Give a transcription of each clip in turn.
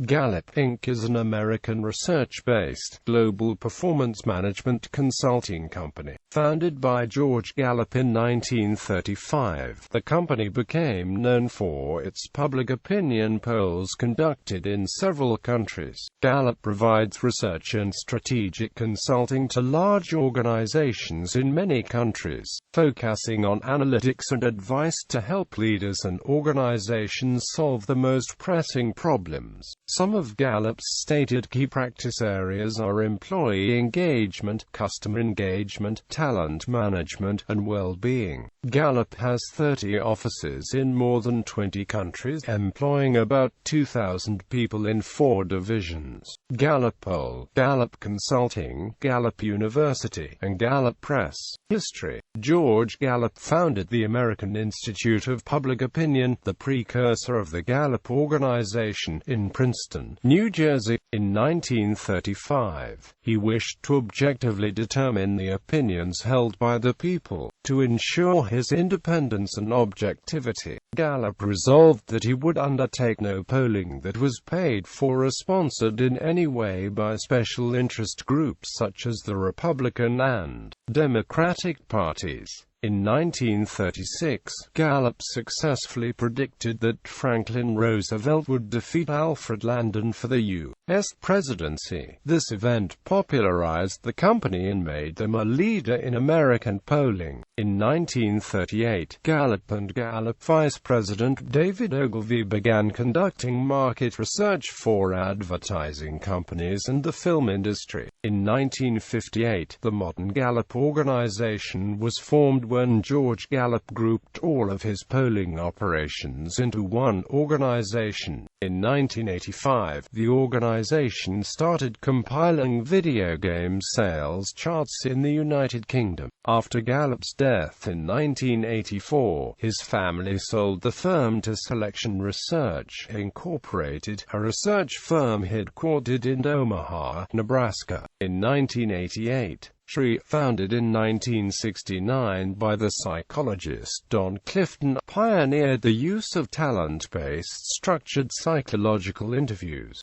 Gallup, Inc. is an American research-based, global performance management consulting company. Founded by George Gallup in 1935, the company became known for its public opinion polls conducted in several countries. Gallup provides research and strategic consulting to large organizations in many countries, focusing on analytics and advice to help leaders and organizations solve the most pressing problems. Some of Gallup's stated key practice areas are employee engagement, customer engagement, talent management, and well-being. Gallup has 30 offices in more than 20 countries, employing about 2,000 people in 4 divisions: Gallup Poll, Gallup Consulting, Gallup University, and Gallup Press. History. George Gallup founded the American Institute of Public Opinion, the precursor of the Gallup organization, in Princeton, New Jersey, in 1935. He wished to objectively determine the opinions held by the people. To ensure his independence and objectivity, Gallup resolved that he would undertake no polling that was paid for or sponsored in any way by special interest groups such as the Republican and Democratic parties. In 1936, Gallup successfully predicted that Franklin Roosevelt would defeat Alfred Landon for the U.S. presidency. This event popularized the company and made them a leader in American polling. In 1938, Gallup and Gallup Vice President David Ogilvy began conducting market research for advertising companies and the film industry. In 1958, the modern Gallup organization was formed when George Gallup grouped all of his polling operations into one organization. In 1985, the organization started compiling video game sales charts in the United Kingdom. After Gallup's death in 1984, his family sold the firm to Selection Research, Incorporated, a research firm headquartered in Omaha, Nebraska. In 1988, founded in 1969 by the psychologist Don Clifton, pioneered the use of talent-based structured psychological interviews.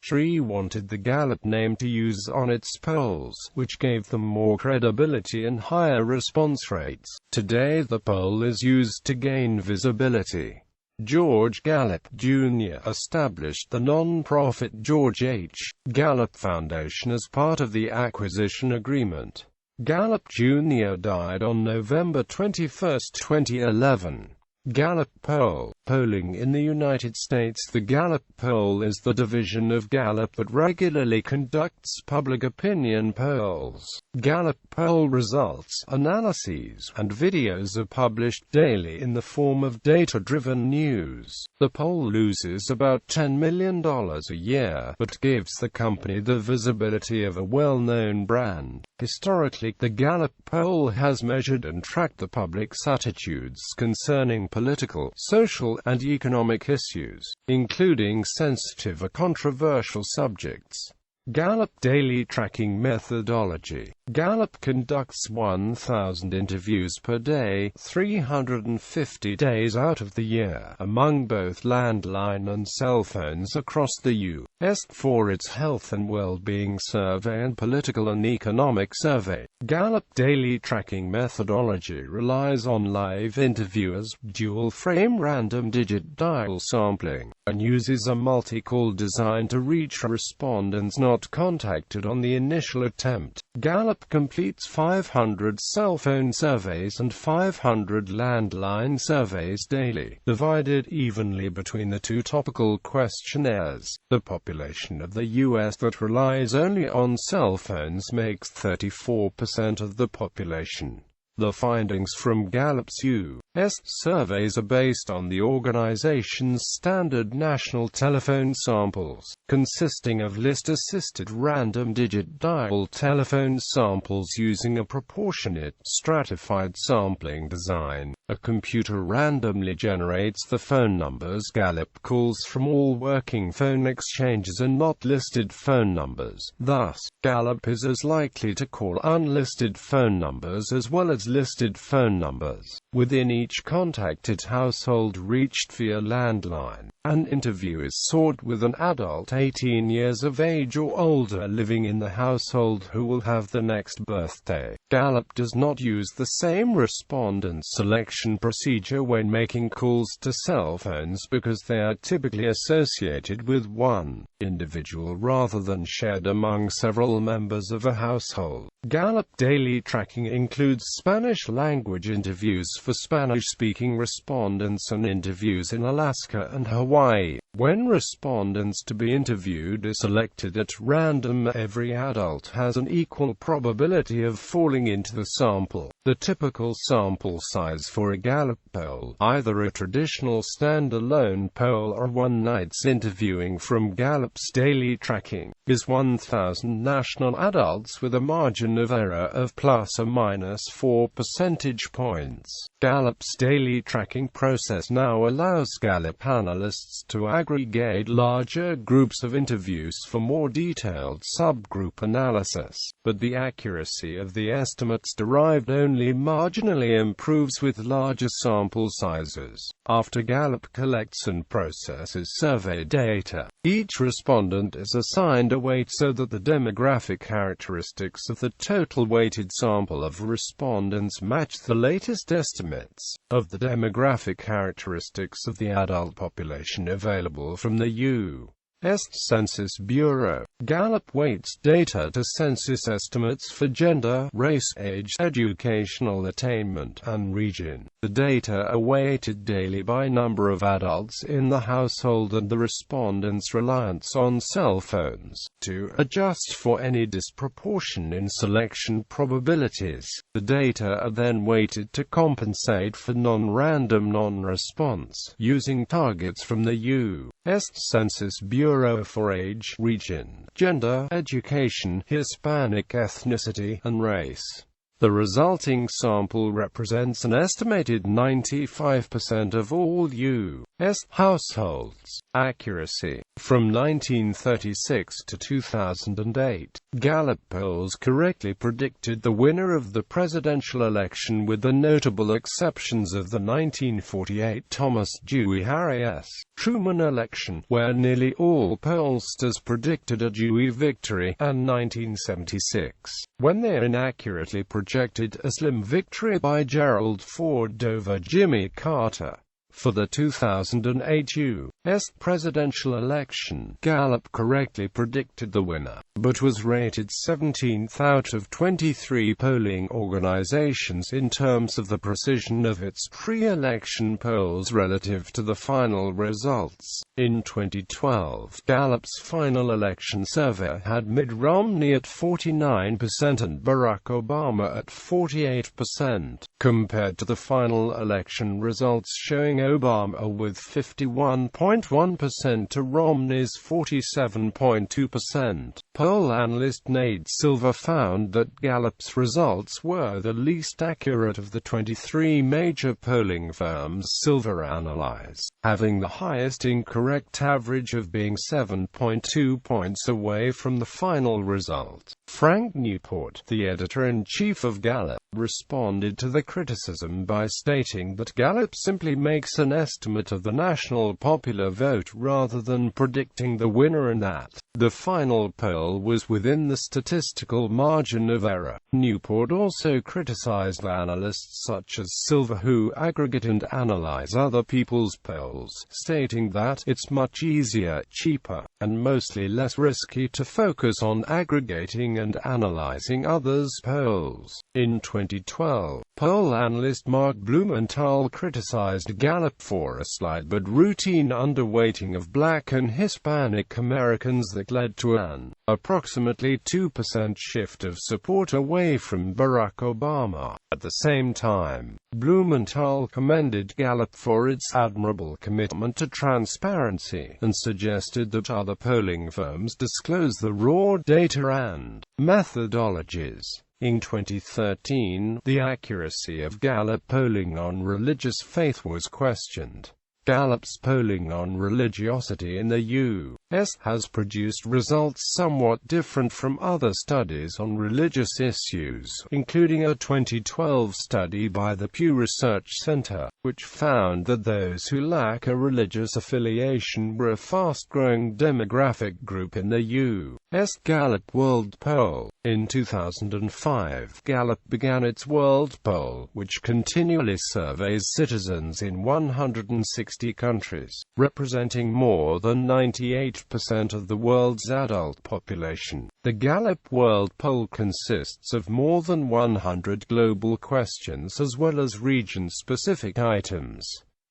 Shree wanted the Gallup name to use on its polls, which gave them more credibility and higher response rates. Today the poll is used to gain visibility. George Gallup, Jr. established the non-profit George H. Gallup Foundation as part of the acquisition agreement. Gallup Jr. died on November 21, 2011. Gallup Poll. Polling in the United States. The Gallup Poll is the division of Gallup that regularly conducts public opinion polls. Gallup Poll results, analyses, and videos are published daily in the form of data-driven news. The poll loses about $10 million a year, but gives the company the visibility of a well-known brand. Historically, the Gallup Poll has measured and tracked the public's attitudes concerning political, social, and economic issues, including sensitive or controversial subjects. Gallup Daily Tracking Methodology. Gallup conducts 1,000 interviews per day, 350 days out of the year, among both landline and cell phones across the U.S. for its health and well-being survey and political and economic survey. Gallup Daily Tracking Methodology relies on live interviewers, dual-frame random digit dial sampling, and uses a multi-call design to reach respondents not contacted on the initial attempt. Gallup completes 500 cell phone surveys and 500 landline surveys daily, divided evenly between the two topical questionnaires. The population of the U.S. that relies only on cell phones makes 34% of the population. The findings from Gallup's U.S. surveys are based on the organization's standard national telephone samples, consisting of list-assisted random digit dial telephone samples using a proportionate, stratified sampling design. A computer randomly generates the phone numbers Gallup calls from all working phone exchanges and not listed phone numbers. Thus, Gallup is as likely to call unlisted phone numbers as well as listed phone numbers. within each contacted household reached via landline. An interview is sought with an adult 18 years of age or older living in the household who will have the next birthday. Gallup does not use the same respondent selection procedure when making calls to cell phones because they are typically associated with one individual rather than shared among several members of a household. Gallup daily tracking includes Spanish-language interviews for Spanish-speaking respondents and interviews in Alaska and Hawaii. When respondents to be interviewed are selected at random, every adult has an equal probability of falling into the sample. The typical sample size for a Gallup poll, either a traditional standalone poll or one night's interviewing from Gallup's daily tracking, is 1,000 national adults with a margin of error of plus or minus 4 percentage points. Gallup's daily tracking process now allows Gallup analysts to aggregate larger groups of interviews for more detailed subgroup analysis, but the accuracy of the estimates derived only marginally improves with larger sample sizes. After Gallup collects and processes survey data, each respondent is assigned a weight so that the demographic characteristics of the total weighted sample of respondents match the latest estimates of the demographic characteristics of the adult population available from the U.S. Census Bureau. Gallup weights data to census estimates for gender, race, age, educational attainment, and region. The data are weighted daily by number of adults in the household and the respondents' reliance on cell phones. To adjust for any disproportion in selection probabilities, the data are then weighted to compensate for non-random non-response, using targets from the U.S. Census Bureau for age, region, gender, education, Hispanic ethnicity, and race. The resulting sample represents an estimated 95% of all U.S. households. Accuracy. From 1936 to 2008, Gallup polls correctly predicted the winner of the presidential election with the notable exceptions of the 1948 Thomas Dewey Harry S. Truman election, where nearly all pollsters predicted a Dewey victory, and 1976, when they inaccurately projected a slim victory by Gerald Ford over Jimmy Carter. For the 2008 U.S. presidential election, Gallup correctly predicted the winner, but was rated 17th out of 23 polling organizations in terms of the precision of its pre-election polls relative to the final results. In 2012, Gallup's final election survey had Mitt Romney at 49% and Barack Obama at 48%, compared to the final election results showing Obama with 51.1% to Romney's 47.2%. Poll analyst Nate Silver found that Gallup's results were the least accurate of the 23 major polling firms Silver analyzed, having the highest incorrect average of being 7.2 points away from the final result. Frank Newport, the editor-in-chief of Gallup, responded to the criticism by stating that Gallup simply makes an estimate of the national popular vote rather than predicting the winner, and that the final poll was within the statistical margin of error. Newport also criticized analysts such as Silver who aggregate and analyze other people's polls, stating that it's much easier, cheaper, and mostly less risky to focus on aggregating and analyzing others' polls. In 2012, poll analyst Mark Blumenthal criticized Gallup for a slight but routine underweighting of Black and Hispanic Americans that led to an approximately 2% shift of support away from Barack Obama. At the same time, Blumenthal commended Gallup for its admirable commitment to transparency, and suggested that other polling firms disclose the raw data and methodologies. In 2013, the accuracy of Gallup polling on religious faith was questioned. Gallup's polling on religiosity in the U.S. has produced results somewhat different from other studies on religious issues, including a 2012 study by the Pew Research Center, which found that those who lack a religious affiliation were a fast-growing demographic group in the U.S. Gallup World Poll. In 2005, Gallup began its World Poll, which continually surveys citizens in 160 countries, representing more than 98% of the world's adult population. The Gallup World Poll consists of more than 100 global questions as well as region-specific items.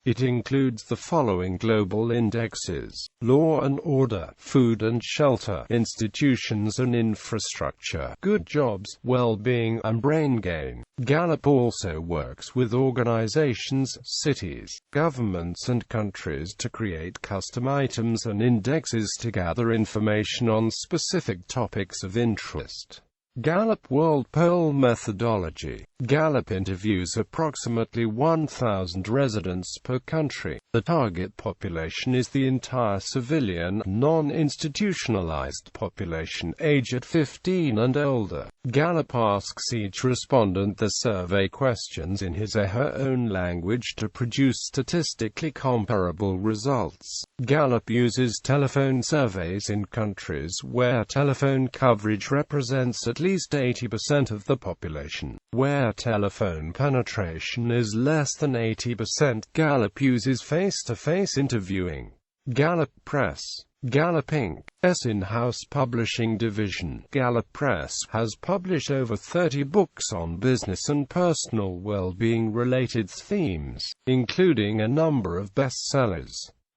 It includes the following global indexes: law and order, food and shelter, institutions and infrastructure, good jobs, well-being, and brain gain. Gallup also works with organizations, cities, governments and countries to create custom items and indexes to gather information on specific topics of interest. Gallup World Poll Methodology. Gallup interviews approximately 1,000 residents per country. The target population is the entire civilian, non-institutionalized population aged 15 and older. Gallup asks each respondent the survey questions in his or her own language to produce statistically comparable results. Gallup uses telephone surveys in countries where telephone coverage represents at least 80% of the population. Where telephone penetration is less than 80%, Gallup uses face-to-face interviewing. Gallup Press. Gallup Inc.'s in-house publishing division, Gallup Press, has published over 30 books on business and personal well-being related themes, including a number of bestsellers.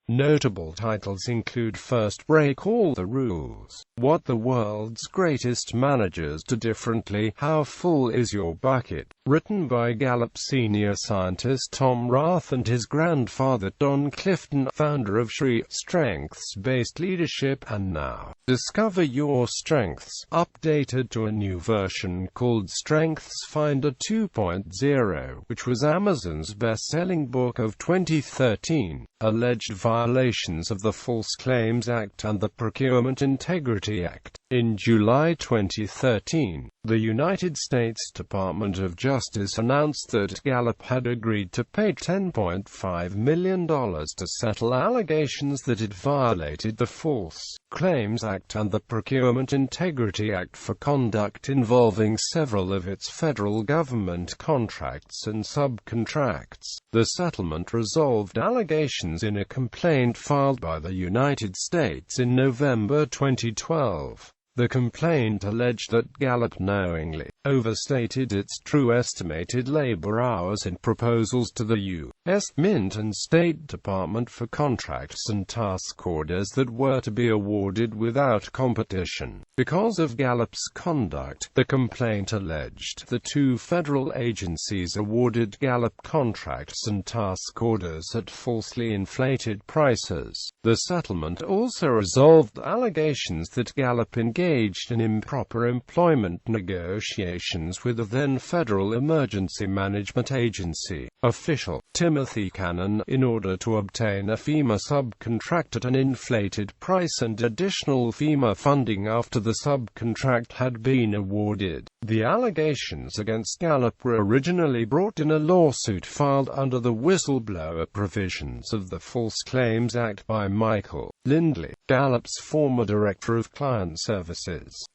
Notable titles include First Break All the Rules, What the World's Greatest Managers Do Differently, How Full Is Your Bucket, written by Gallup senior scientist Tom Rath and his grandfather Don Clifton, founder of SHRE, Strengths-Based Leadership, and Now, Discover Your Strengths, updated to a new version called Strengths Finder 2.0, which was Amazon's best-selling book of 2013. Alleged violations of the False Claims Act and the Procurement Integrity Act. In July 2013, the United States Department of Justice announced that Gallup had agreed to pay $10.5 million to settle allegations that it violated the False Claims Act and the Procurement Integrity Act for conduct involving several of its federal government contracts and subcontracts. The settlement resolved allegations in a complaint filed by the United States in November 2012. The complaint alleged that Gallup knowingly overstated its true estimated labor hours in proposals to the U.S. Mint and State Department for contracts and task orders that were to be awarded without competition. Because of Gallup's conduct, the complaint alleged the two federal agencies awarded Gallup contracts and task orders at falsely inflated prices. The settlement also resolved allegations that Gallup engaged in improper employment negotiations with the then Federal Emergency Management Agency official, Timothy Cannon, in order to obtain a FEMA subcontract at an inflated price and additional FEMA funding after the subcontract had been awarded. The allegations against Gallup were originally brought in a lawsuit filed under the whistleblower provisions of the False Claims Act by Michael Lindley, Gallup's former Director of Client Services.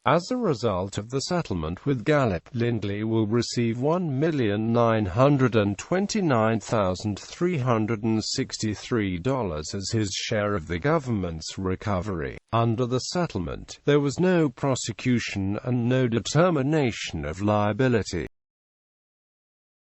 As a result of the settlement with Gallup, Lindley will receive $1,929,363 as his share of the government's recovery. Under the settlement, there was no prosecution and no determination of liability.